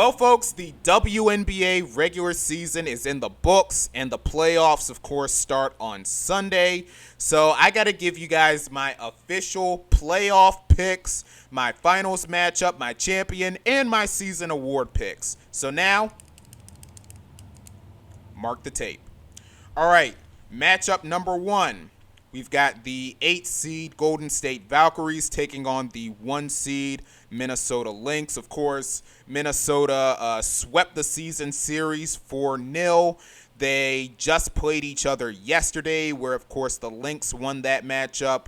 Well, folks, the WNBA regular season is in the books, and the playoffs, of course, start on Sunday. So I got to give you guys my official playoff picks, my finals matchup, my champion, and my season award picks. So now, mark the tape. All right, matchup number one. We've got the 8 seed Golden State Valkyries taking on the 1 seed Minnesota Lynx. Of course, Minnesota swept the season series 4-0. They just played each other yesterday, where, of course, the Lynx won that matchup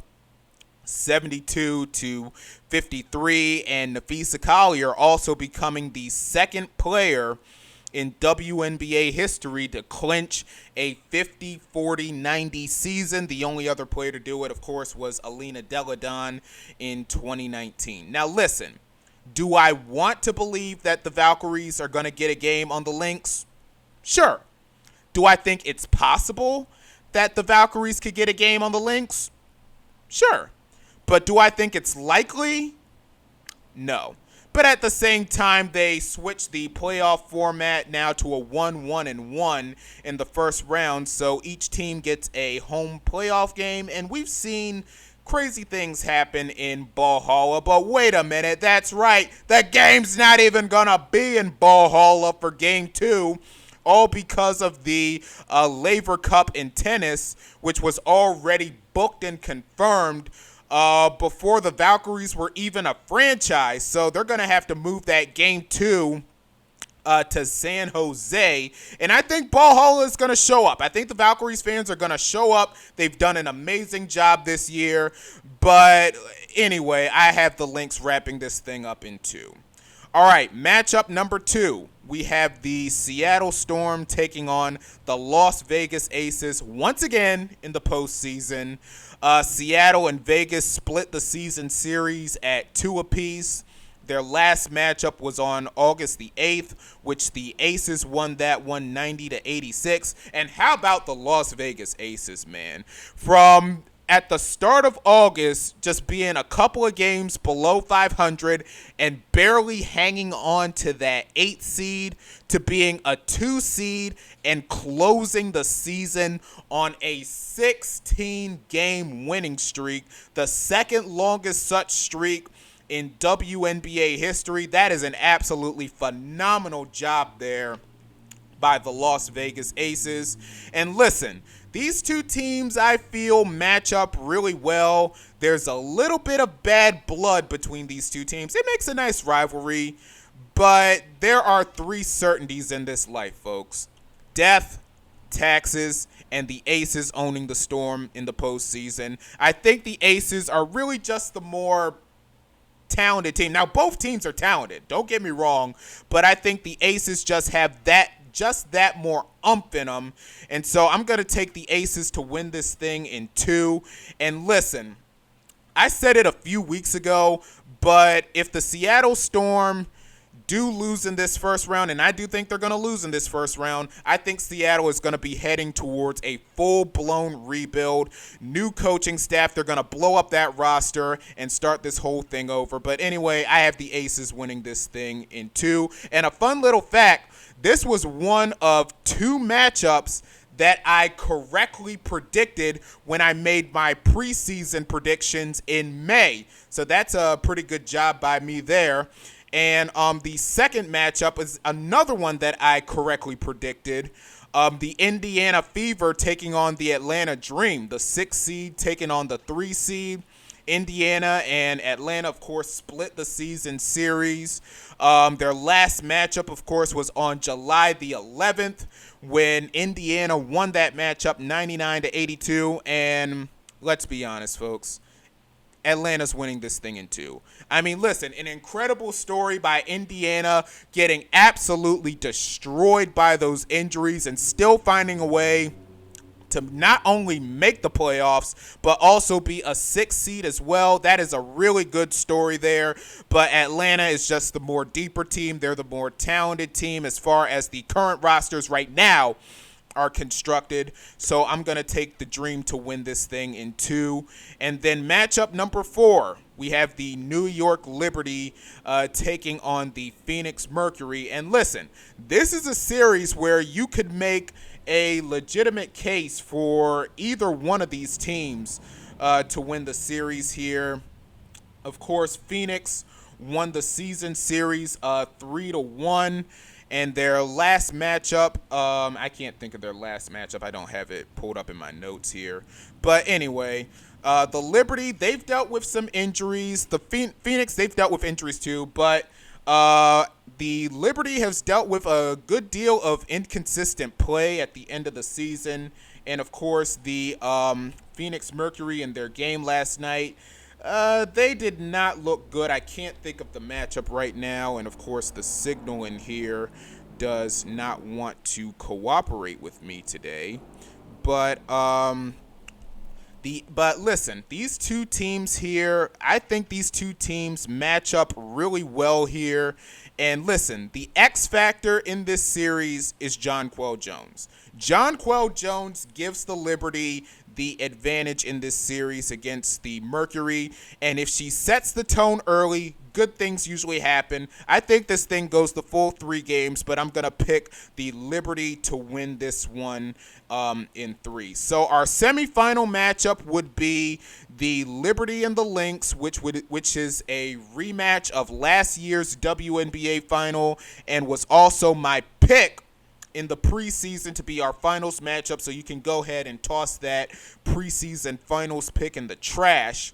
72-53. And Nafisa Collier also becoming the second player in WNBA history to clinch a 50-40-90 season. The only other player to do it, of course, was Alina Deladon in 2019. Now, listen, do I want to believe that the Valkyries are going to get a game on the Lynx? Sure. Do I think it's possible that the Valkyries could get a game on the Lynx? Sure. But do I think it's likely? No. But at the same time, they switched the playoff format now to a 1-1-1 in the first round. So each team gets a home playoff game. And we've seen crazy things happen in Valhalla. But wait a minute. That's right. The game's not even going to be in Valhalla for game 2. All because of the Laver Cup in tennis, which was already booked and confirmed before the Valkyries were even a franchise. So they're going to have to move that game 2 to San Jose. And I think Valhalla is going to show up. I think the Valkyries fans are going to show up. They've done an amazing job this year. But anyway, I have the Lynx wrapping this thing up in 2. All right, matchup number 2. We have the Seattle Storm taking on the Las Vegas Aces once again in the postseason. Seattle and Vegas split the season series at 2 apiece. Their last matchup was on August the 8th, which the Aces won that one 90-86. And how about the Las Vegas Aces, man? From at the start of August, just being a couple of games below 500 and barely hanging on to that 8 seed to being a 2 seed and closing the season on a 16-game winning streak, the second longest such streak in WNBA history. That is an absolutely phenomenal job there by the Las Vegas Aces. And listen, these two teams, I feel, match up really well. There's a little bit of bad blood between these two teams. It makes a nice rivalry, but there are 3 certainties in this life, folks. Death, taxes, and the Aces owning the Storm in the postseason. I think the Aces are really just the more talented team. Now, both teams are talented, don't get me wrong, but I think the Aces just have that more oomph in them. And so I'm going to take the Aces to win this thing in 2. And listen, I said it a few weeks ago, but if the Seattle Storm do lose in this first round, and I do think they're going to lose in this first round, I think Seattle is going to be heading towards a full-blown rebuild. New coaching staff, they're going to blow up that roster and start this whole thing over. But anyway, I have the Aces winning this thing in 2. And a fun little fact, this was one of 2 matchups that I correctly predicted when I made my preseason predictions in May. So that's a pretty good job by me there. And the second matchup is another one that I correctly predicted. The Indiana Fever taking on the Atlanta Dream, the 6 seed taking on the 3 seed. Indiana and Atlanta, of course, split the season series. Their last matchup, of course, was on July the 11th when Indiana won that matchup 99-82. And let's be honest, folks, Atlanta's winning this thing in 2. I mean, listen, an incredible story by Indiana getting absolutely destroyed by those injuries and still finding a way to not only make the playoffs, but also be a 6 seed as well. That is a really good story there. But Atlanta is just the more deeper team. They're the more talented team as far as the current rosters right now are constructed. So I'm going to take the Dream to win this thing in 2. And then matchup number 4, we have the New York Liberty taking on the Phoenix Mercury. And listen, this is a series where you could make a legitimate case for either one of these teams to win the series here. Of course, Phoenix won the season series 3-1. And their last matchup, I can't think of their last matchup. I don't have it pulled up in my notes here. But anyway, the Liberty, they've dealt with some injuries. The Phoenix, they've dealt with injuries too. But the Liberty has dealt with a good deal of inconsistent play at the end of the season. And, of course, the Phoenix Mercury in their game last night, they did not look good. I can't think of the matchup right now. And, of course, the signal in here does not want to cooperate with me today. But listen, these two teams here, I think these two teams match up really well here. And listen, the X factor in this series is Jonquel Jones. Jonquel Jones gives the Liberty the advantage in this series against the Mercury. And if she sets the tone early, good things usually happen. I think this thing goes the full 3 games, but I'm going to pick the Liberty to win this one in 3. So our semifinal matchup would be the Liberty and the Lynx, which is a rematch of last year's WNBA final and was also my pick in the preseason to be our finals matchup. So you can go ahead and toss that preseason finals pick in the trash.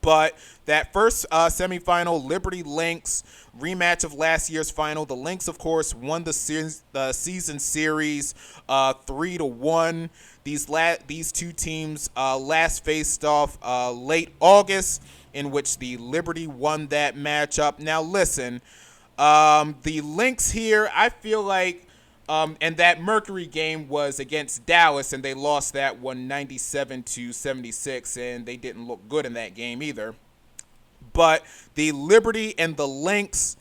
But that first semifinal, Liberty-Lynx, rematch of last year's final. The Lynx, of course, won the season series 3-1. These two teams last faced off late August, in which the Liberty won that matchup. Now, listen, the Lynx here, I feel like, and that Mercury game was against Dallas, and they lost that one 97-76, and they didn't look good in that game either. But the Liberty and the Lynx,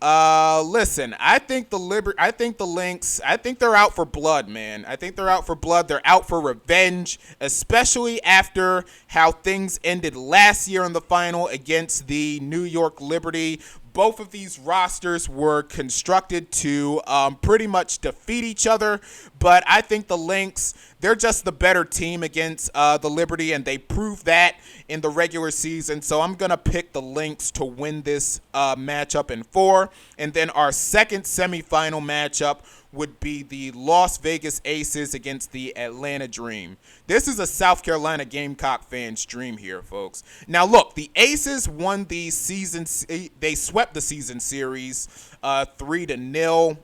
listen, I think the Lynx, I think they're out for blood, man. I think they're out for blood. They're out for revenge, especially after how things ended last year in the final against the New York Liberty. Both of these rosters were constructed to pretty much defeat each other, but I think the Lynx, they're just the better team against the Liberty, and they proved that in the regular season. So I'm going to pick the Lynx to win this matchup in 4. And then our second semifinal matchup would be the Las Vegas Aces against the Atlanta Dream. This is a South Carolina Gamecock fan's dream here, folks. Now, look, the Aces won the season. They swept the season series 3-0.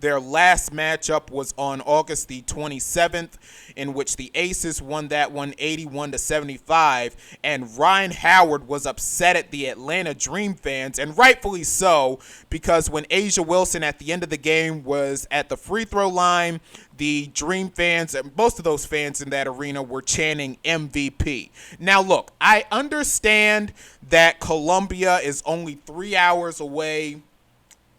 Their last matchup was on August the 27th, in which the Aces won that one 81-75, and Ryan Howard was upset at the Atlanta Dream fans, and rightfully so, because when Asia Wilson at the end of the game was at the free throw line, the Dream fans, and most of those fans in that arena, were chanting MVP. Now, look, I understand that Columbia is only 3 hours away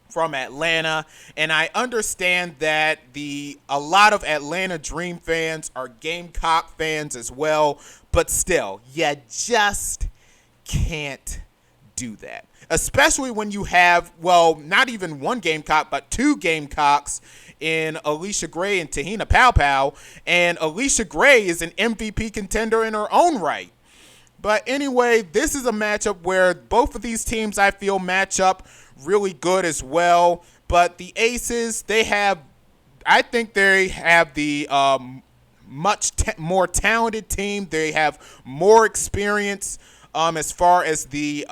from Atlanta, and I understand that a lot of Atlanta Dream fans are Gamecock fans as well, but still, you just can't do that. Especially when you have, well, not even one Gamecock, but 2 Gamecocks in Alicia Gray and Tahina Pow, and Alicia Gray is an MVP contender in her own right. But anyway, this is a matchup where both of these teams, I feel, match up really good as well. But the Aces, I think they have the much more talented team. They have more experience as far as the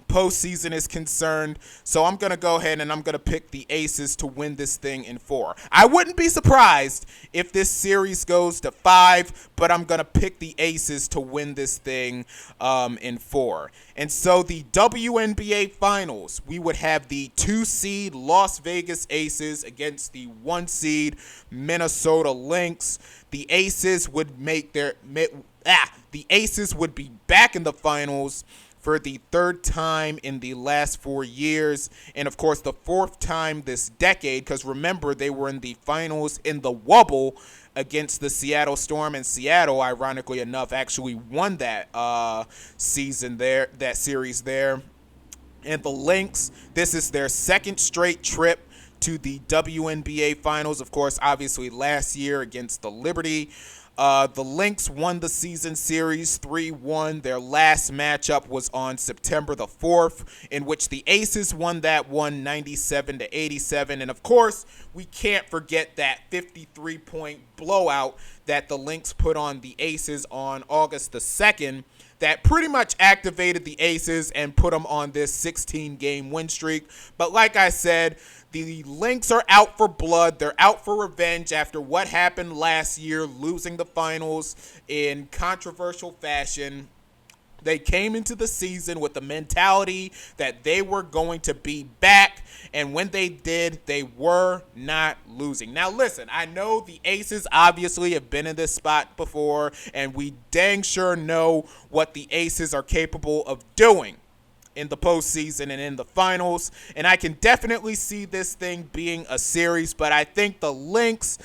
postseason is concerned. So I'm going to go ahead and I'm going to pick the Aces to win this thing in 4. I wouldn't be surprised if this series goes to 5, but I'm going to pick the Aces to win this thing in 4. And so the WNBA Finals, we would have the 2 seed Las Vegas Aces against the 1 seed Minnesota Lynx. The Aces would the Aces would be back in the finals for the third time in the last 4 years, and of course the fourth time this decade, because remember, they were in the finals in the Wubble against the Seattle Storm, and Seattle, ironically enough, actually won that series there. And the Lynx, this is their second straight trip to the WNBA Finals. Of course, obviously last year against the Liberty. The Lynx won the season series 3-1. Their last matchup was on September the 4th, in which the Aces won that one 97-87. And of course, we can't forget that 53-point blowout that the Lynx put on the Aces on August the 2nd. That pretty much activated the Aces and put them on this 16-game win streak. But like I said, the Lynx are out for blood. They're out for revenge after what happened last year, losing the finals in controversial fashion. They came into the season with the mentality that they were going to be back, and when they did, they were not losing. Now, listen, I know the Aces obviously have been in this spot before, and we dang sure know what the Aces are capable of doing in the postseason and in the finals, and I can definitely see this thing being a series, but I think the Lynx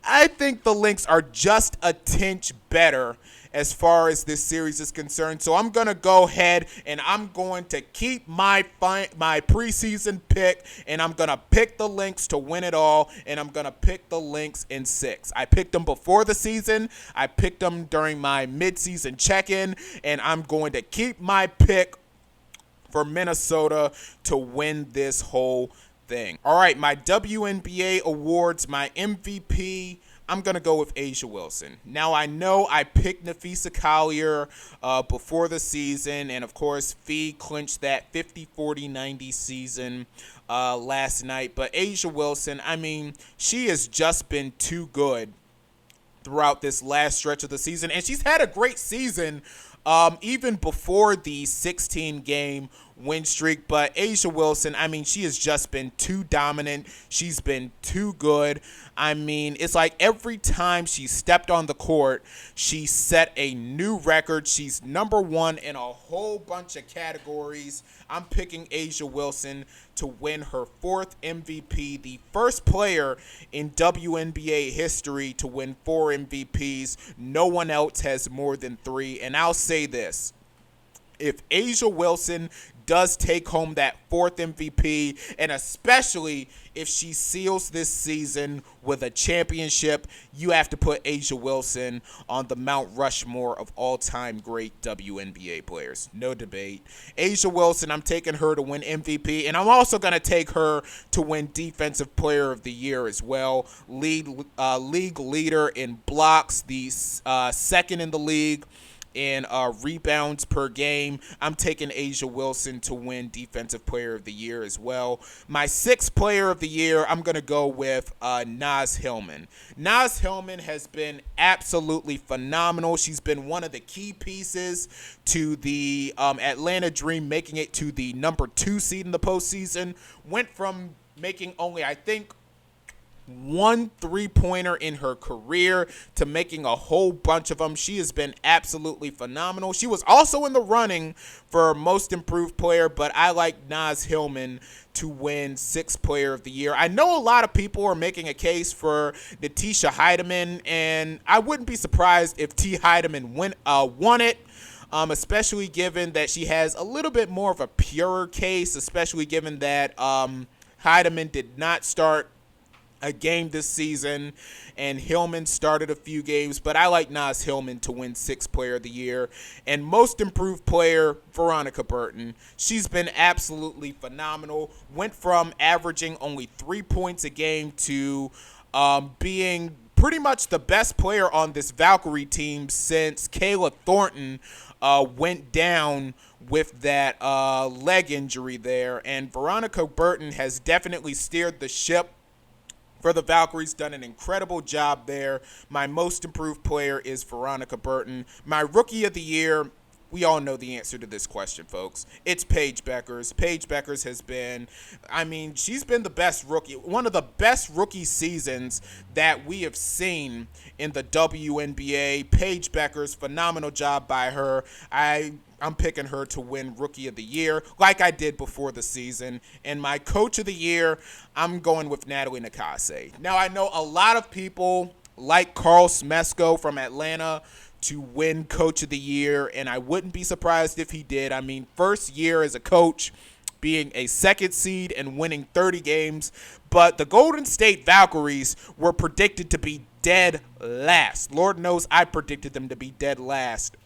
are just a tinge better as far as this series is concerned. So I'm going to go ahead and I'm going to keep my preseason pick, and I'm going to pick the Lynx to win it all, and I'm going to pick the Lynx in 6. I picked them before the season. I picked them during my midseason check-in, and I'm going to keep my pick for Minnesota to win this whole thing. All right, my WNBA awards, my MVP, I'm going to go with A'ja Wilson. Now, I know I picked Napheesa Collier before the season, and of course, Fee clinched that 50-40-90 season last night. But A'ja Wilson, I mean, she has just been too good throughout this last stretch of the season, and she's had a great season even before the 16-game win streak. But A'ja Wilson, I mean, she has just been too dominant. She's been too good. I mean, it's like every time she stepped on the court, she set a new record. She's number one in a whole bunch of categories. I'm picking A'ja Wilson to win her 4th MVP, the first player in WNBA history to win 4 MVPs. No one else has more than 3. And I'll say this: if A'ja Wilson does take home that 4th MVP, and especially if she seals this season with a championship, you have to put A'ja Wilson on the Mount Rushmore of all-time great WNBA players. No debate. A'ja Wilson, I'm taking her to win MVP, and I'm also going to take her to win Defensive Player of the Year as well. League leader in blocks, the second in the league in rebounds per game. I'm taking A'ja Wilson to win Defensive Player of the Year as well. My 6th Player of the Year, I'm going to go with Naz Hillman. Naz Hillman has been absolutely phenomenal. She's been one of the key pieces to the Atlanta Dream making it to the number 2 seed in the postseason. Went from making only, I think, 1 3-pointer in her career to making a whole bunch of them. She has been absolutely phenomenal. She was also in the running for Most Improved Player, but I like Naz Hillman to win 6th Player of the Year. I know a lot of people are making a case for Natisha Hiedeman, and I wouldn't be surprised if T. Hiedeman won it. Especially given that she has a little bit more of a purer case, especially given that Hiedeman did not start a game this season, and Hillman started a few games, but I like Naz Hillman to win 6th Player of the Year. And Most Improved Player, Veronica Burton. She's been absolutely phenomenal. Went from averaging only 3 points a game to being pretty much the best player on this Valkyrie team since Kayla Thornton went down with that leg injury there. And Veronica Burton has definitely steered the ship for the Valkyries, done an incredible job there. My Most Improved Player is Veronica Burton. My Rookie of the Year, We all know the answer to this question, folks. It's Paige Bueckers. Paige Bueckers has been, she's been the best rookie, one of the best rookie seasons that we have seen in the WNBA. Paige Bueckers, phenomenal job by her. I'm picking her to win Rookie of the Year, like I did before the season. And my Coach of the Year, I'm going with Natalie Nakase. Now, I know a lot of people like Carl Smesko from Atlanta to win Coach of the Year, and I wouldn't be surprised if he did. First year as a coach, being a second seed and winning 30 games, but the Golden State Valkyries were predicted to be dead last. Lord knows I predicted them to be dead last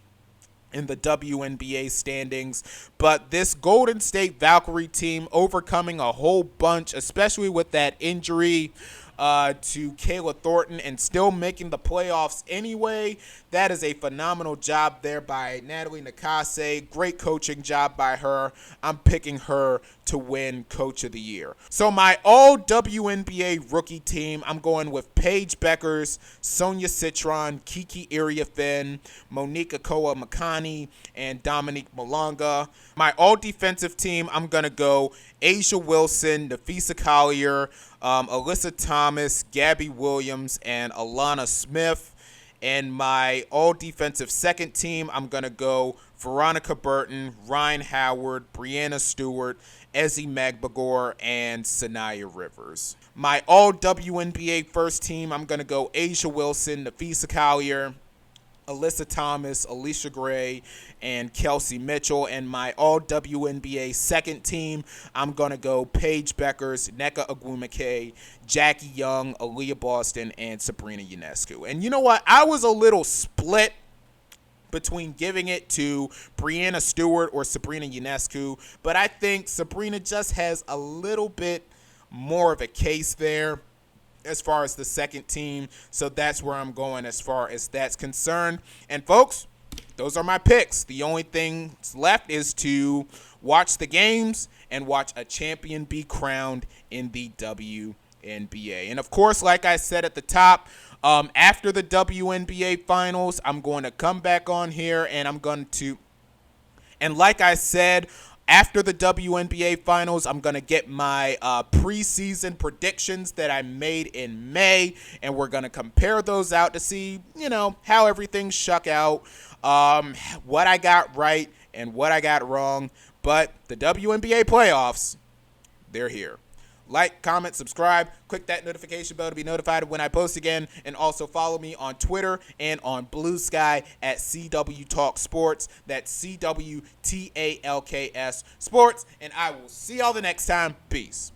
in the WNBA standings, but this Golden State Valkyrie team overcoming a whole bunch, especially with that injury to Kayla Thornton, and still making the playoffs anyway. That is a phenomenal job there by Natalie Nakase. Great coaching job by her. I'm picking her to win Coach of the Year. So my All-WNBA rookie team, I'm going with Paige Bueckers, Sonia Citron, Kiki Iriafen, Monique Akoa-Makani, and Dominique Malonga. My all-defensive team, I'm going to go Asia Wilson, Nafisa Collier, Alyssa Thomas, Gabby Williams, and Alana Smith. And my all-defensive second team, I'm going to go Veronica Burton, Ryan Howard, Brianna Stewart, Ezzy Magbagor, and Sanaya Rivers. My all-WNBA first team, I'm going to go Asia Wilson, Nafisa Collier, Alyssa Thomas, Alicia Gray, and Kelsey Mitchell. And my all-WNBA second team, I'm going to go Paige Bueckers, Nneka Ogwumike, Jackie Young, Aaliyah Boston, and Sabrina Ionescu. And you know what? I was a little split between giving it to Brianna Stewart or Sabrina Ionescu, but I think Sabrina just has a little bit more of a case there as far as the second team, so that's where I'm going as far as that's concerned. And folks, those are my picks. The only thing left is to watch the games and watch a champion be crowned in the WNBA. And of course, like I said at the top, after the WNBA finals, I'm going to come back on here and like I said, after the WNBA finals, I'm going to get my preseason predictions that I made in May, and we're going to compare those out to see, how everything shook out, what I got right and what I got wrong. But the WNBA playoffs, they're here. Like, comment, subscribe, click that notification bell to be notified when I post again, and also follow me on Twitter and on Bluesky at CW Talk Sports. That's CWTALKS Sports, and I will see y'all the next time. Peace.